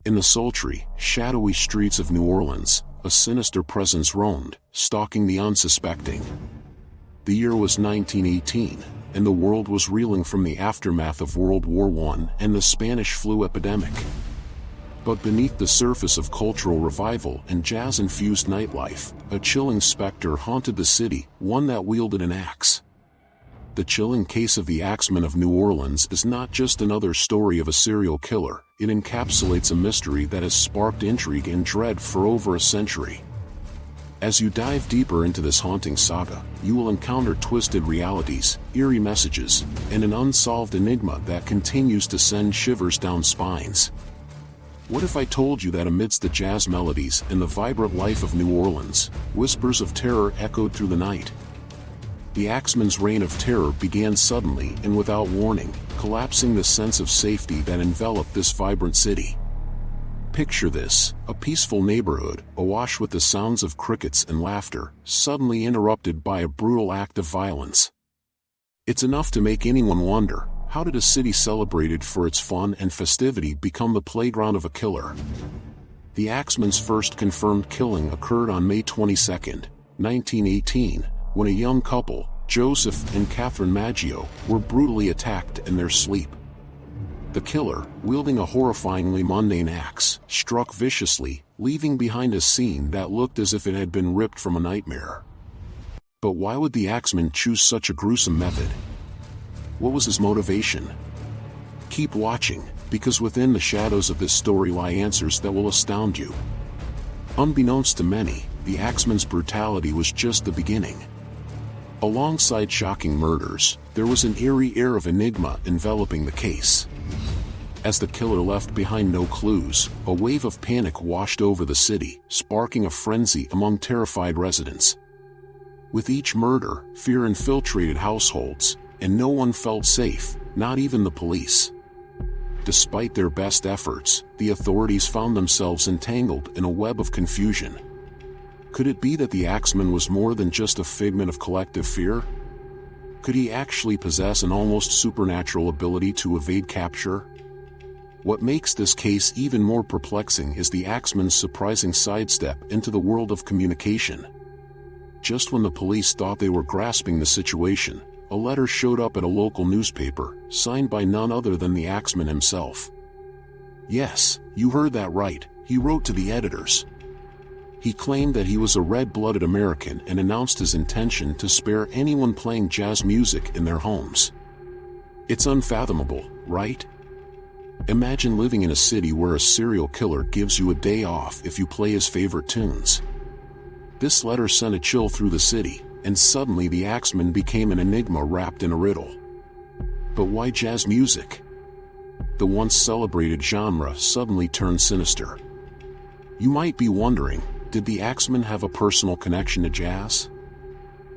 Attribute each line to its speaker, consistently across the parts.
Speaker 1: In the sultry, shadowy streets of New Orleans, a sinister presence roamed, stalking the unsuspecting. The year was 1918, and the world was reeling from the aftermath of World War I and the Spanish flu epidemic. But beneath the surface of cultural revival and jazz-infused nightlife, a chilling specter haunted the city, one that wielded an axe. The chilling case of the Axeman of New Orleans is not just another story of a serial killer, it encapsulates a mystery that has sparked intrigue and dread for over a century. As you dive deeper into this haunting saga, you will encounter twisted realities, eerie messages, and an unsolved enigma that continues to send shivers down spines. What if I told you that amidst the jazz melodies and the vibrant life of New Orleans, whispers of terror echoed through the night? The Axeman's reign of terror began suddenly and without warning, collapsing the sense of safety that enveloped this vibrant city. Picture this, a peaceful neighborhood, awash with the sounds of crickets and laughter, suddenly interrupted by a brutal act of violence. It's enough to make anyone wonder, how did a city celebrated for its fun and festivity become the playground of a killer? The Axeman's first confirmed killing occurred on May 22, 1918, when a young couple, Joseph and Catherine Maggio, were brutally attacked in their sleep. The killer, wielding a horrifyingly mundane axe, struck viciously, leaving behind a scene that looked as if it had been ripped from a nightmare. But why would the Axeman choose such a gruesome method? What was his motivation? Keep watching, because within the shadows of this story lie answers that will astound you. Unbeknownst to many, the Axeman's brutality was just the beginning. Alongside shocking murders, there was an eerie air of enigma enveloping the case. As the killer left behind no clues, a wave of panic washed over the city, sparking a frenzy among terrified residents. With each murder, fear infiltrated households, and no one felt safe, not even the police. Despite their best efforts, the authorities found themselves entangled in a web of confusion. Could it be that the Axeman was more than just a figment of collective fear? Could he actually possess an almost supernatural ability to evade capture? What makes this case even more perplexing is the Axeman's surprising sidestep into the world of communication. Just when the police thought they were grasping the situation, a letter showed up at a local newspaper, signed by none other than the Axeman himself. Yes, you heard that right, he wrote to the editors. He claimed that he was a red-blooded American and announced his intention to spare anyone playing jazz music in their homes. It's unfathomable, right? Imagine living in a city where a serial killer gives you a day off if you play his favorite tunes. This letter sent a chill through the city, and suddenly the Axeman became an enigma wrapped in a riddle. But why jazz music? The once celebrated genre suddenly turned sinister. You might be wondering, did the Axeman have a personal connection to jazz?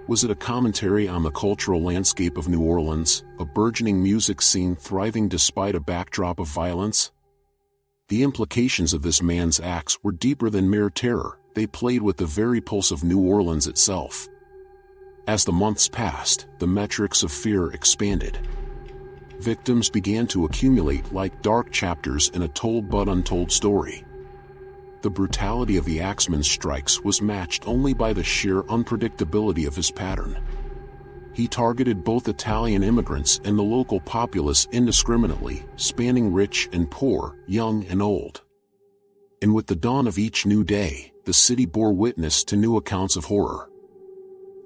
Speaker 1: Was it a commentary on the cultural landscape of New Orleans, a burgeoning music scene thriving despite a backdrop of violence? The implications of this man's acts were deeper than mere terror, they played with the very pulse of New Orleans itself. As the months passed, the metrics of fear expanded. Victims began to accumulate like dark chapters in a told but untold story. The brutality of the Axeman's strikes was matched only by the sheer unpredictability of his pattern. He targeted both Italian immigrants and the local populace indiscriminately, spanning rich and poor, young and old. And with the dawn of each new day, the city bore witness to new accounts of horror.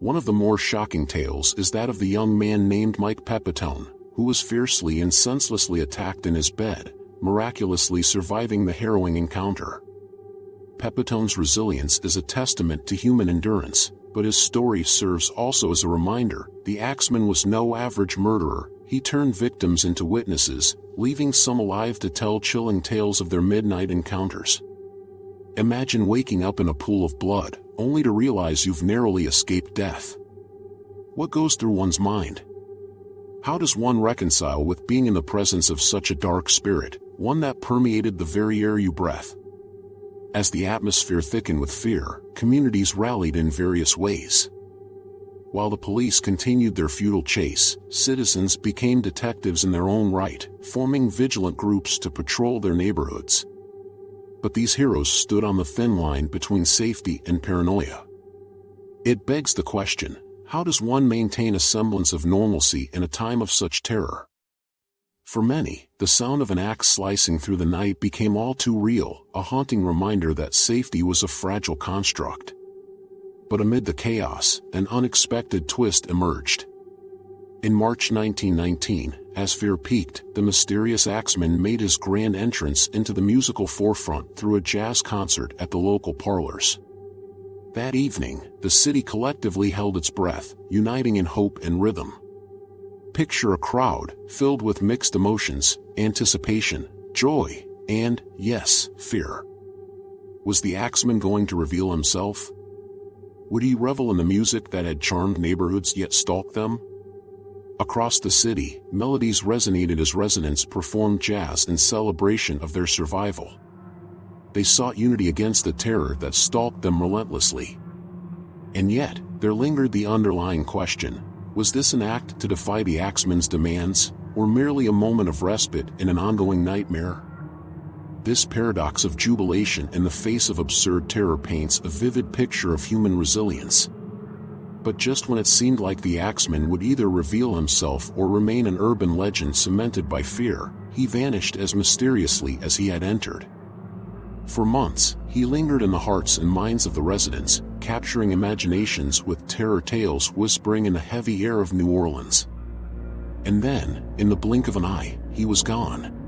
Speaker 1: One of the more shocking tales is that of the young man named Mike Pepitone, who was fiercely and senselessly attacked in his bed, miraculously surviving the harrowing encounter. Pepitone's resilience is a testament to human endurance, but his story serves also as a reminder, the Axeman was no average murderer, he turned victims into witnesses, leaving some alive to tell chilling tales of their midnight encounters. Imagine waking up in a pool of blood, only to realize you've narrowly escaped death. What goes through one's mind? How does one reconcile with being in the presence of such a dark spirit, one that permeated the very air you breathe? As the atmosphere thickened with fear, communities rallied in various ways. While the police continued their futile chase, citizens became detectives in their own right, forming vigilant groups to patrol their neighborhoods. But these heroes stood on the thin line between safety and paranoia. It begs the question, how does one maintain a semblance of normalcy in a time of such terror? For many, the sound of an axe slicing through the night became all too real, a haunting reminder that safety was a fragile construct. But amid the chaos, an unexpected twist emerged. In March 1919, as fear peaked, the mysterious Axeman made his grand entrance into the musical forefront through a jazz concert at the local parlors. That evening, the city collectively held its breath, uniting in hope and rhythm. Picture a crowd filled with mixed emotions, anticipation, joy, and, yes, fear. Was the Axeman going to reveal himself? Would he revel in the music that had charmed neighborhoods yet stalked them? Across the city, melodies resonated as residents performed jazz in celebration of their survival. They sought unity against the terror that stalked them relentlessly. And yet, there lingered the underlying question, was this an act to defy the Axeman's demands, or merely a moment of respite in an ongoing nightmare? This paradox of jubilation in the face of absurd terror paints a vivid picture of human resilience. But just when it seemed like the Axeman would either reveal himself or remain an urban legend cemented by fear, he vanished as mysteriously as he had entered. For months, he lingered in the hearts and minds of the residents, capturing imaginations with terror tales whispering in the heavy air of New Orleans. And then, in the blink of an eye, he was gone.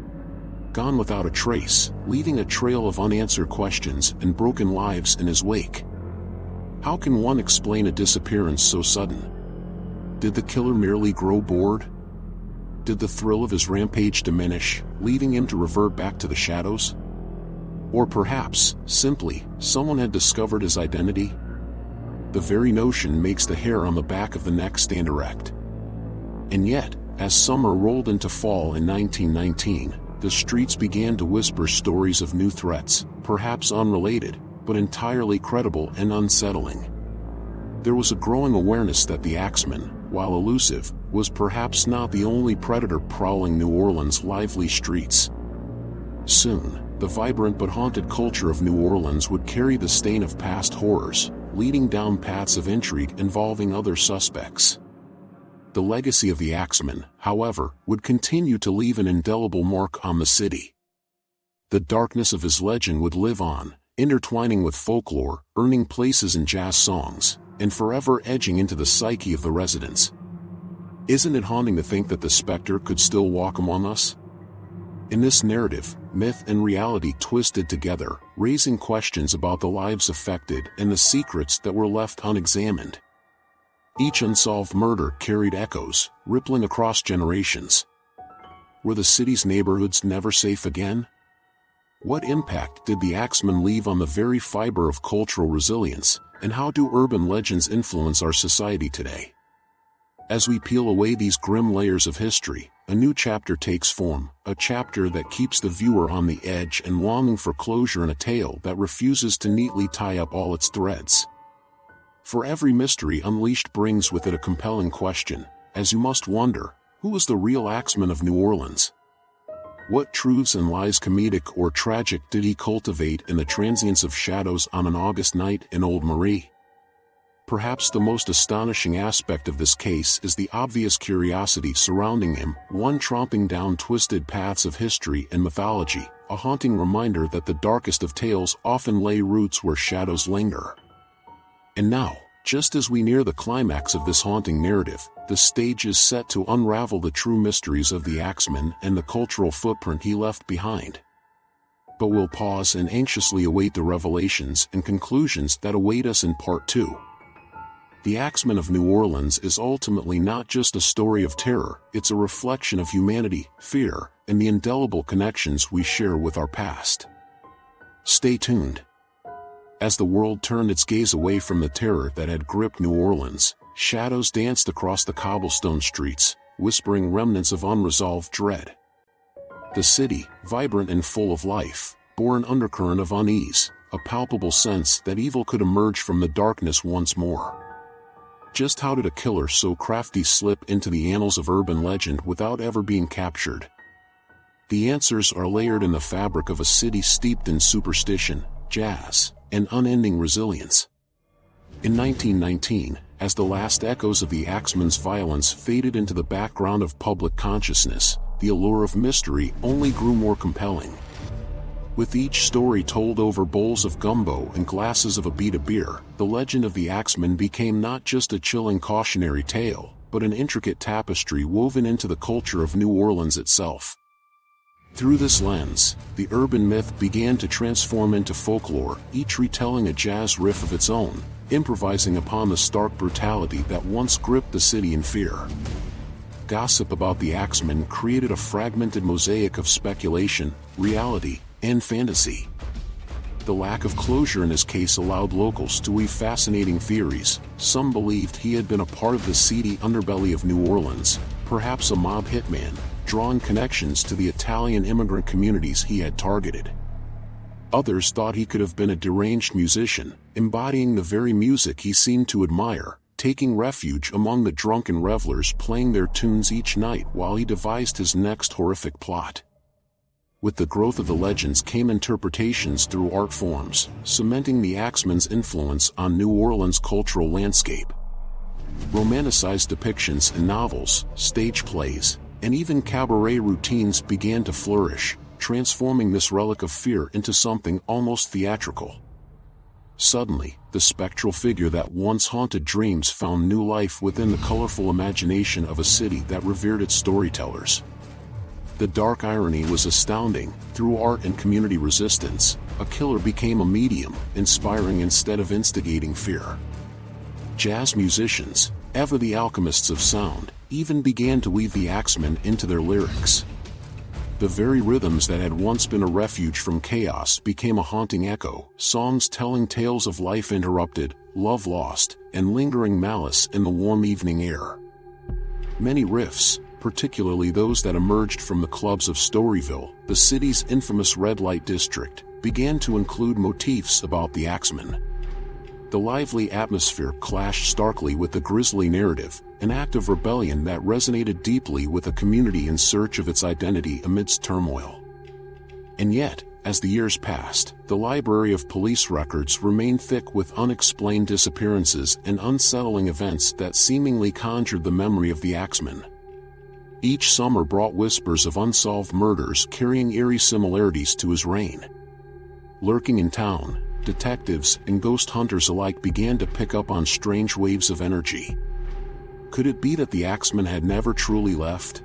Speaker 1: Gone without a trace, leaving a trail of unanswered questions and broken lives in his wake. How can one explain a disappearance so sudden? Did the killer merely grow bored? Did the thrill of his rampage diminish, leaving him to revert back to the shadows? Or perhaps, simply, someone had discovered his identity? The very notion makes the hair on the back of the neck stand erect. And yet, as summer rolled into fall in 1919, the streets began to whisper stories of new threats, perhaps unrelated, but entirely credible and unsettling. There was a growing awareness that the Axeman, while elusive, was perhaps not the only predator prowling New Orleans' lively streets. Soon, the vibrant but haunted culture of New Orleans would carry the stain of past horrors, leading down paths of intrigue involving other suspects. The legacy of the Axeman, however, would continue to leave an indelible mark on the city. The darkness of his legend would live on, intertwining with folklore, earning places in jazz songs, and forever edging into the psyche of the residents. Isn't it haunting to think that the specter could still walk among us? In this narrative, myth and reality twisted together, raising questions about the lives affected and the secrets that were left unexamined. Each unsolved murder carried echoes, rippling across generations. Were the city's neighborhoods never safe again? What impact did the Axeman leave on the very fiber of cultural resilience, and how do urban legends influence our society today? As we peel away these grim layers of history, a new chapter takes form, a chapter that keeps the viewer on the edge and longing for closure in a tale that refuses to neatly tie up all its threads. For every mystery unleashed brings with it a compelling question, as you must wonder, who was the real Axeman of New Orleans? What truths and lies, comedic or tragic, did he cultivate in the transience of shadows on an August night in Old Marie? Perhaps the most astonishing aspect of this case is the obvious curiosity surrounding him, one tromping down twisted paths of history and mythology, a haunting reminder that the darkest of tales often lay roots where shadows linger. And now, just as we near the climax of this haunting narrative, the stage is set to unravel the true mysteries of the Axeman and the cultural footprint he left behind. But we'll pause and anxiously await the revelations and conclusions that await us in Part 2. The Axeman of New Orleans is ultimately not just a story of terror, it's a reflection of humanity, fear, and the indelible connections we share with our past. Stay tuned. As the world turned its gaze away from the terror that had gripped New Orleans, shadows danced across the cobblestone streets, whispering remnants of unresolved dread. The city, vibrant and full of life, bore an undercurrent of unease, a palpable sense that evil could emerge from the darkness once more. Just how did a killer so crafty slip into the annals of urban legend without ever being captured? The answers are layered in the fabric of a city steeped in superstition, jazz, and unending resilience. In 1919, as the last echoes of the Axeman's violence faded into the background of public consciousness, the allure of mystery only grew more compelling. With each story told over bowls of gumbo and glasses of Abita beer, the legend of the Axeman became not just a chilling cautionary tale, but an intricate tapestry woven into the culture of New Orleans itself. Through this lens, the urban myth began to transform into folklore, each retelling a jazz riff of its own, improvising upon the stark brutality that once gripped the city in fear. Gossip about the Axeman created a fragmented mosaic of speculation, reality, and fantasy. The lack of closure in his case allowed locals to weave fascinating theories. Some believed he had been a part of the seedy underbelly of New Orleans, perhaps a mob hitman, drawing connections to the Italian immigrant communities he had targeted. Others thought he could have been a deranged musician, embodying the very music he seemed to admire, taking refuge among the drunken revelers playing their tunes each night while he devised his next horrific plot. With the growth of the legends came interpretations through art forms, cementing the Axeman's influence on New Orleans' cultural landscape. Romanticized depictions in novels, stage plays, and even cabaret routines began to flourish, transforming this relic of fear into something almost theatrical. Suddenly, the spectral figure that once haunted dreams found new life within the colorful imagination of a city that revered its storytellers. The dark irony was astounding. Through art and community resistance, a killer became a medium, inspiring instead of instigating fear. Jazz musicians, ever the alchemists of sound, even began to weave the Axeman into their lyrics. The very rhythms that had once been a refuge from chaos became a haunting echo, songs telling tales of life interrupted, love lost, and lingering malice in the warm evening air. Many riffs, particularly those that emerged from the clubs of Storyville, the city's infamous red light district, began to include motifs about the Axeman. The lively atmosphere clashed starkly with the grisly narrative, an act of rebellion that resonated deeply with a community in search of its identity amidst turmoil. And yet, as the years passed, the library of police records remained thick with unexplained disappearances and unsettling events that seemingly conjured the memory of the Axeman. Each summer brought whispers of unsolved murders carrying eerie similarities to his reign. Lurking in town, detectives and ghost hunters alike began to pick up on strange waves of energy. Could it be that the Axeman had never truly left?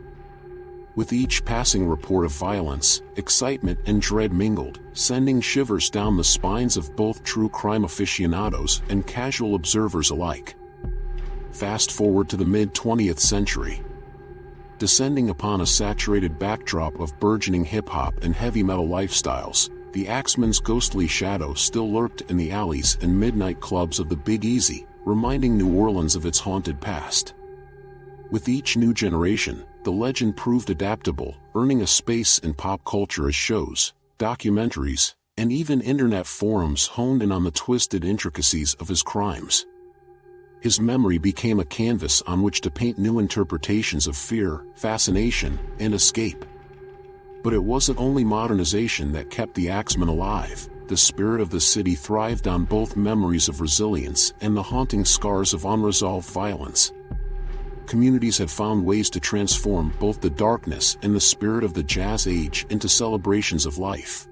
Speaker 1: With each passing report of violence, excitement and dread mingled, sending shivers down the spines of both true crime aficionados and casual observers alike. Fast forward to the mid-20th century. Descending upon a saturated backdrop of burgeoning hip-hop and heavy metal lifestyles, the Axeman's ghostly shadow still lurked in the alleys and midnight clubs of the Big Easy, reminding New Orleans of its haunted past. With each new generation, the legend proved adaptable, earning a space in pop culture as shows, documentaries, and even internet forums honed in on the twisted intricacies of his crimes. His memory became a canvas on which to paint new interpretations of fear, fascination, and escape. But it wasn't only modernization that kept the Axeman alive. The spirit of the city thrived on both memories of resilience and the haunting scars of unresolved violence. Communities had found ways to transform both the darkness and the spirit of the jazz age into celebrations of life.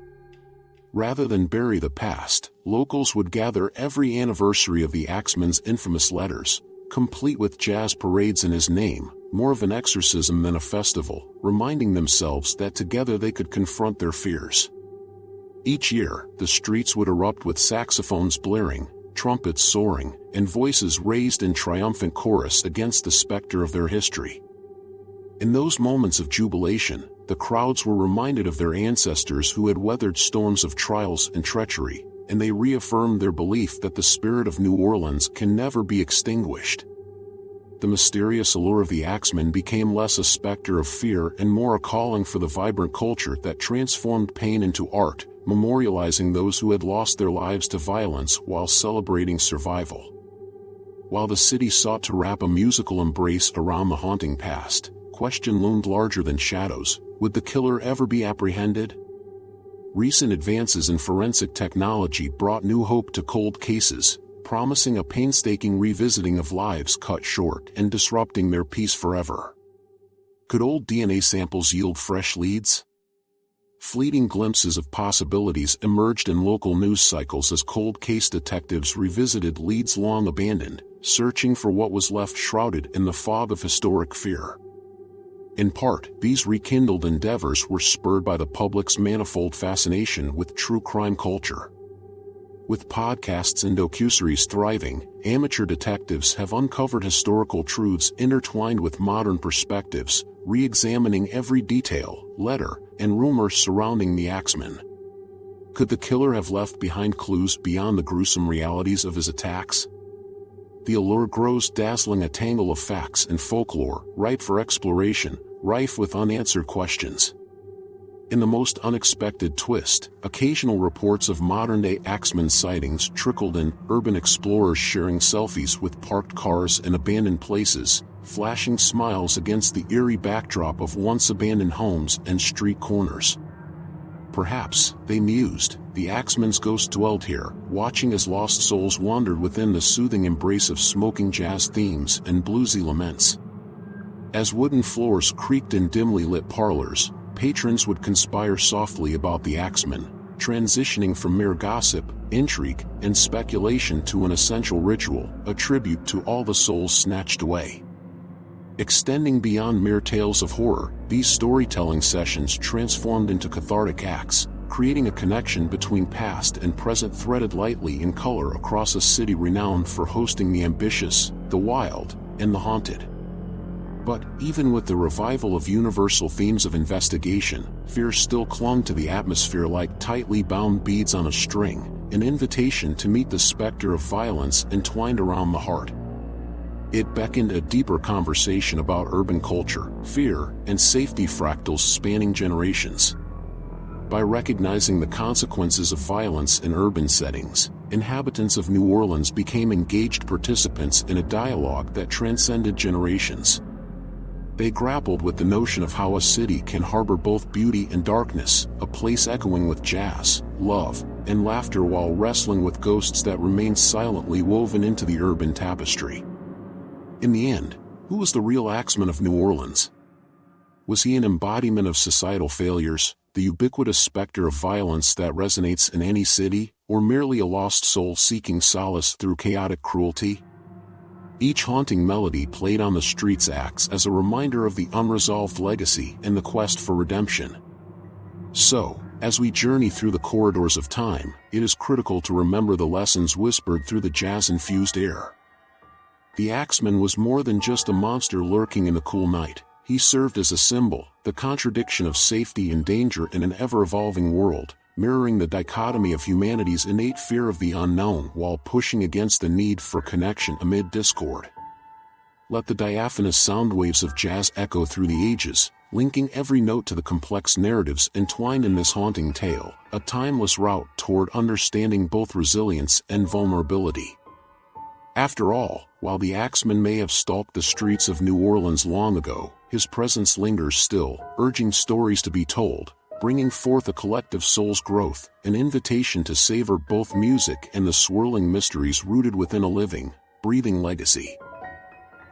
Speaker 1: Rather than bury the past, locals would gather every anniversary of the Axeman's infamous letters, complete with jazz parades in his name, more of an exorcism than a festival, reminding themselves that together they could confront their fears. Each year, the streets would erupt with saxophones blaring, trumpets soaring, and voices raised in triumphant chorus against the specter of their history. In those moments of jubilation, the crowds were reminded of their ancestors who had weathered storms of trials and treachery, and they reaffirmed their belief that the spirit of New Orleans can never be extinguished. The mysterious allure of the Axeman became less a specter of fear and more a calling for the vibrant culture that transformed pain into art, memorializing those who had lost their lives to violence while celebrating survival. While the city sought to wrap a musical embrace around the haunting past, question loomed larger than shadows. Would the killer ever be apprehended? Recent advances in forensic technology brought new hope to cold cases, promising a painstaking revisiting of lives cut short and disrupting their peace forever. Could old DNA samples yield fresh leads? Fleeting glimpses of possibilities emerged in local news cycles as cold case detectives revisited leads long abandoned, searching for what was left shrouded in the fog of historic fear. In part, these rekindled endeavors were spurred by the public's manifold fascination with true crime culture. With podcasts and docuseries thriving, amateur detectives have uncovered historical truths intertwined with modern perspectives, re-examining every detail, letter, and rumor surrounding the Axeman. Could the killer have left behind clues beyond the gruesome realities of his attacks? The allure grows dazzling, a tangle of facts and folklore, ripe for exploration, rife with unanswered questions. In the most unexpected twist, occasional reports of modern-day Axeman sightings trickled in, urban explorers sharing selfies with parked cars and abandoned places, flashing smiles against the eerie backdrop of once abandoned homes and street corners. Perhaps, they mused, the Axeman's ghost dwelled here, watching as lost souls wandered within the soothing embrace of smoking jazz themes and bluesy laments. As wooden floors creaked in dimly lit parlors, patrons would conspire softly about the Axeman, transitioning from mere gossip, intrigue, and speculation to an essential ritual, a tribute to all the souls snatched away. Extending beyond mere tales of horror, these storytelling sessions transformed into cathartic acts, creating a connection between past and present threaded lightly in color across a city renowned for hosting the ambitious, the wild, and the haunted. But, even with the revival of universal themes of investigation, fear still clung to the atmosphere like tightly bound beads on a string, an invitation to meet the specter of violence entwined around the heart. It beckoned a deeper conversation about urban culture, fear, and safety, fractals spanning generations. By recognizing the consequences of violence in urban settings, inhabitants of New Orleans became engaged participants in a dialogue that transcended generations. They grappled with the notion of how a city can harbor both beauty and darkness, a place echoing with jazz, love, and laughter while wrestling with ghosts that remain silently woven into the urban tapestry. In the end, who was the real Axeman of New Orleans? Was he an embodiment of societal failures, the ubiquitous specter of violence that resonates in any city, or merely a lost soul seeking solace through chaotic cruelty? Each haunting melody played on the streets acts as a reminder of the unresolved legacy and the quest for redemption. So, as we journey through the corridors of time, it is critical to remember the lessons whispered through the jazz-infused air. The Axeman was more than just a monster lurking in the cool night. He served as a symbol, the contradiction of safety and danger in an ever-evolving world, mirroring the dichotomy of humanity's innate fear of the unknown while pushing against the need for connection amid discord. Let the diaphanous sound waves of jazz echo through the ages, linking every note to the complex narratives entwined in this haunting tale, a timeless route toward understanding both resilience and vulnerability. After all, while the Axeman may have stalked the streets of New Orleans long ago, his presence lingers still, urging stories to be told, bringing forth a collective soul's growth, an invitation to savor both music and the swirling mysteries rooted within a living, breathing legacy.